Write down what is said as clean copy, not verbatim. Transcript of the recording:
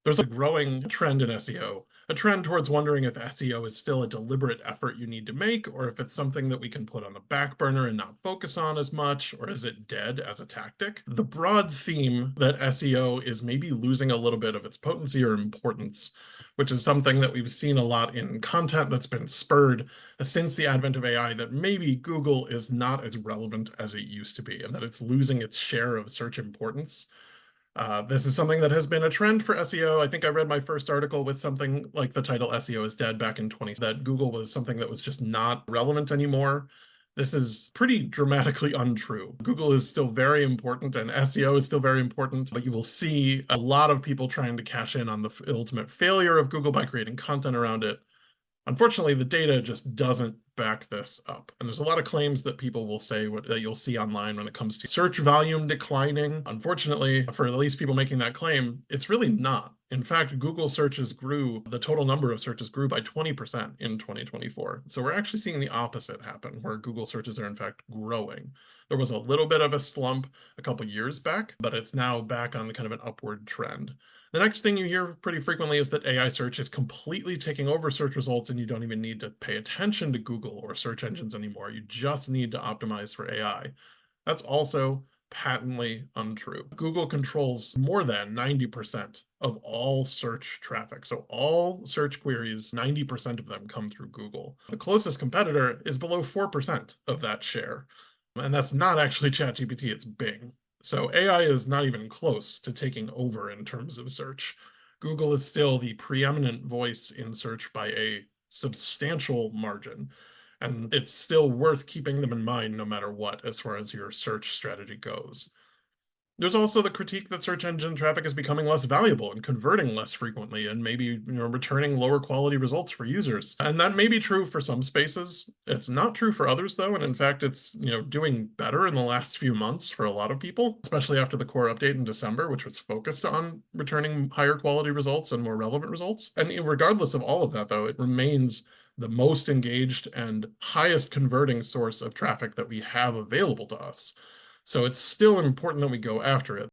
There's a growing trend in SEO, a trend towards wondering if SEO is still a deliberate effort you need to make, or if it's something that we can put on the back burner and not focus on as much, or is it dead as a tactic? The broad theme that SEO is maybe losing a little bit of its potency or importance, which is something that we've seen a lot in content that's been spurred since the advent of AI, that maybe Google is not as relevant as it used to be, and that it's losing its share of search importance. This is something that has been a trend for SEO. I think I read my first article with something like the title SEO is dead back in 20, that Google was something that was just not relevant anymore. This is pretty dramatically untrue. Google is still very important and SEO is still very important, but you will see a lot of people trying to cash in on the ultimate failure of Google by creating content around it. Unfortunately, the data just doesn't back this up. And there's a lot of claims that people will say that you'll see online when it comes to search volume declining. Unfortunately, for at least people making that claim, it's really not. In fact, Google searches grew, the total number of searches grew by 20% in 2024. So we're actually seeing the opposite happen, where Google searches are in fact growing. There was a little bit of a slump a couple years back, but it's now back on kind of an upward trend. The next thing you hear pretty frequently is that AI search is completely taking over search results and you don't even need to pay attention to Google or search engines anymore. You just need to optimize for AI. That's also patently untrue. Google controls more than 90% of all search traffic. So all search queries, 90% of them come through Google. The closest competitor is below 4% of that share. And that's not actually ChatGPT, it's Bing. So AI is not even close to taking over in terms of search. Google is still the preeminent voice in search by a substantial margin, and it's still worth keeping them in mind no matter what as far as your search strategy goes. There's also the critique that search engine traffic is becoming less valuable and converting less frequently and maybe returning lower quality results for users. And that may be true for some spaces. It's not true for others though, and in fact it's doing better in the last few months for a lot of people, especially after the core update in December, which was focused on returning higher quality results and more relevant results. And regardless of all of that though, it remains the most engaged and highest converting source of traffic that we have available to us. So it's still important that we go after it.